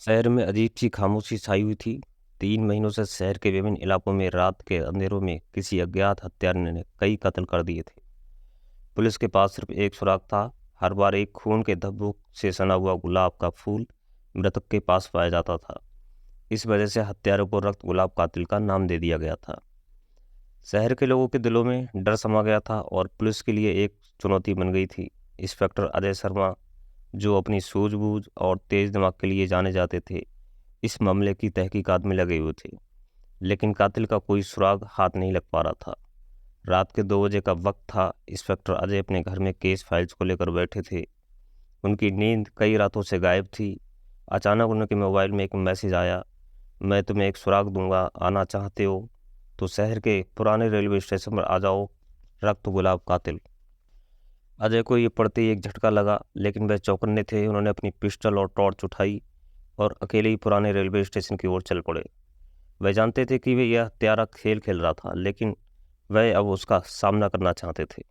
शहर में अजीब सी खामोशी छाई हुई थी। 3 महीनों से शहर के विभिन्न इलाकों में रात के अंधेरों में किसी अज्ञात हत्यारे ने कई कत्ल कर दिए थे। पुलिस के पास सिर्फ एक सुराग था। हर बार एक खून के धब्बों से सना हुआ गुलाब का फूल मृतक के पास पाया जाता था। इस वजह से हत्यारों को रक्त गुलाब कातिल का नाम दे दिया गया था। शहर के लोगों के दिलों में डर समा गया था और पुलिस के लिए एक चुनौती बन गई थी। इंस्पेक्टर अजय शर्मा, जो अपनी सूझबूझ और तेज दिमाग के लिए जाने जाते थे, इस मामले की तहकीकात में लगे हुए थे, लेकिन कातिल का कोई सुराग हाथ नहीं लग पा रहा था। रात के 2 बजे का वक्त था। इंस्पेक्टर अजय अपने घर में केस फाइल्स को लेकर बैठे थे। उनकी नींद कई रातों से गायब थी। अचानक उनके मोबाइल में एक मैसेज आया, मैं तुम्हें एक सुराग दूंगा, आना चाहते हो तो शहर के पुराने रेलवे स्टेशन पर आ जाओ, रक्त गुलाब कातिल। अजय को ये पढ़ते ही एक झटका लगा, लेकिन वह चौकन्ने थे। उन्होंने अपनी पिस्टल और टॉर्च उठाई और अकेले ही पुराने रेलवे स्टेशन की ओर चल पड़े। वह जानते थे कि वे यह हत्यारा खेल खेल रहा था, लेकिन वह अब उसका सामना करना चाहते थे।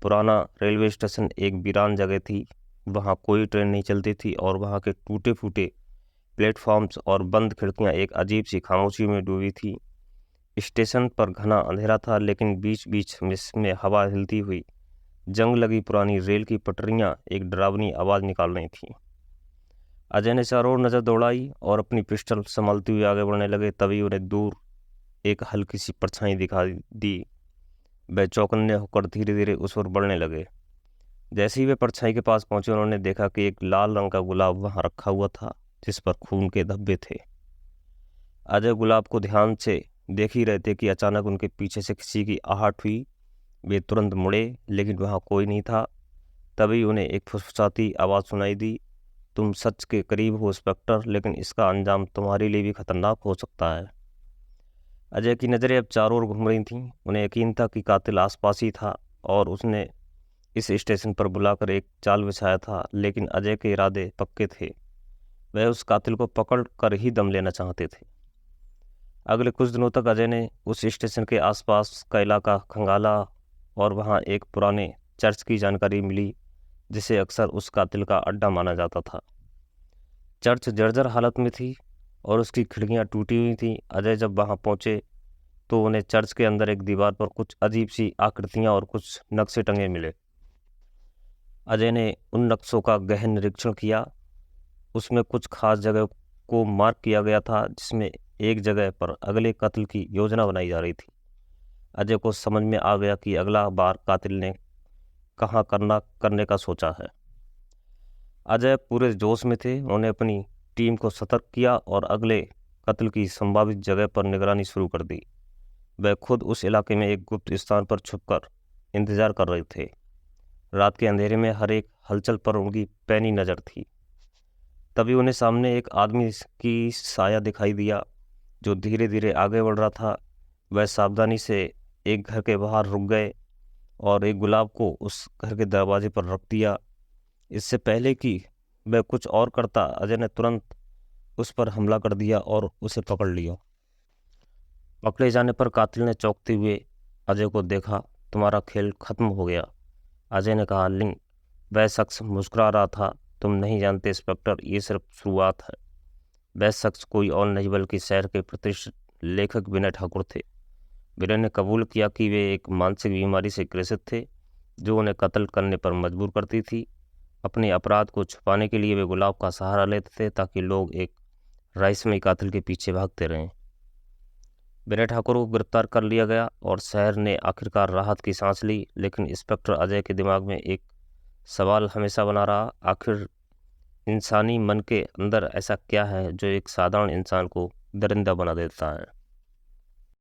पुराना रेलवे स्टेशन एक वीरान जगह थी। वहाँ कोई ट्रेन नहीं चलती थी और वहाँ के टूटे फूटे प्लेटफॉर्म्स और बंद खिड़कियाँ एक अजीब सी खामोशी में डूबी थी। स्टेशन पर घना अंधेरा था, लेकिन बीच बीच में हवा हिलती हुई जंग लगी पुरानी रेल की पटरियाँ एक डरावनी आवाज़ निकाल रही थीं। अजय ने चारों ओर नजर दौड़ाई और अपनी पिस्टल संभालते हुए आगे बढ़ने लगे। तभी उन्हें दूर एक हल्की सी परछाई दिखाई दी। वह चौकन्ने होकर धीरे धीरे उस ओर बढ़ने लगे। जैसे ही वे परछाई के पास पहुंचे, उन्होंने देखा कि एक लाल रंग का गुलाब वहां रखा हुआ था, जिस पर खून के धब्बे थे। अजय गुलाब को ध्यान से देख ही रहे थे कि अचानक उनके पीछे से किसी की आहट हुई। वे तुरंत मुड़े, लेकिन वहां कोई नहीं था। तभी उन्हें एक फुसफुसाती आवाज़ सुनाई दी, तुम सच के करीब हो इंस्पेक्टर, लेकिन इसका अंजाम तुम्हारे लिए भी खतरनाक हो सकता है। अजय की नज़रें अब चारों ओर घूम रही थीं। उन्हें यकीन था कि कातिल आसपास ही था और उसने इस स्टेशन पर बुलाकर एक जाल बिछाया था, लेकिन अजय के इरादे पक्के थे। वह उस कातिल को पकड़ कर ही दम लेना चाहते थे। अगले कुछ दिनों तक अजय ने उस स्टेशन के आसपास का इलाका खंगाला और वहाँ एक पुराने चर्च की जानकारी मिली, जिसे अक्सर उस कातिल का अड्डा माना जाता था। चर्च जर्जर हालत में थी और उसकी खिड़कियां टूटी हुई थीं। अजय जब वहां पहुंचे तो उन्हें चर्च के अंदर एक दीवार पर कुछ अजीब सी आकृतियां और कुछ नक्शे टंगे मिले। अजय ने उन नक्शों का गहन निरीक्षण किया। उसमें कुछ खास जगह को मार्क किया गया था, जिसमें एक जगह पर अगले कत्ल की योजना बनाई जा रही थी। अजय को समझ में आ गया कि अगला बार कातिल ने कहाँ करने का सोचा है। अजय पूरे जोश में थे। उन्होंने अपनी टीम को सतर्क किया और अगले कत्ल की संभावित जगह पर निगरानी शुरू कर दी। वह खुद उस इलाके में एक गुप्त स्थान पर छुपकर इंतजार कर रहे थे। रात के अंधेरे में हर एक हलचल पर उनकी पैनी नज़र थी। तभी उन्हें सामने एक आदमी की साया दिखाई दिया, जो धीरे धीरे आगे बढ़ रहा था। वह सावधानी से एक घर के बाहर रुक गए और एक गुलाब को उस घर के दरवाजे पर रख दिया। इससे पहले कि वह कुछ और करता, अजय ने तुरंत उस पर हमला कर दिया और उसे पकड़ लिया। पकड़े जाने पर कातिल ने चौंकते हुए अजय को देखा। तुम्हारा खेल खत्म हो गया, अजय ने कहा। लेकिन वह शख्स मुस्कुरा रहा था। तुम नहीं जानते इंस्पेक्टर, ये सिर्फ शुरुआत है। वह शख्स कोई और नहीं बल्कि शहर के प्रतिष्ठित लेखक विनय ठाकुर थे। विनय ने कबूल किया कि वे एक मानसिक बीमारी से ग्रसित थे, जो उन्हें कत्ल करने पर मजबूर करती थी। अपने अपराध को छुपाने के लिए वे गुलाब का सहारा लेते थे, ताकि लोग एक रहस्यमयी कातिल के पीछे भागते रहें। विनय ठाकुर को गिरफ्तार कर लिया गया और शहर ने आखिरकार राहत की सांस ली। लेकिन इंस्पेक्टर अजय के दिमाग में एक सवाल हमेशा बना रहा, आखिर इंसानी मन के अंदर ऐसा क्या है जो एक साधारण इंसान को दरिंदा बना देता है।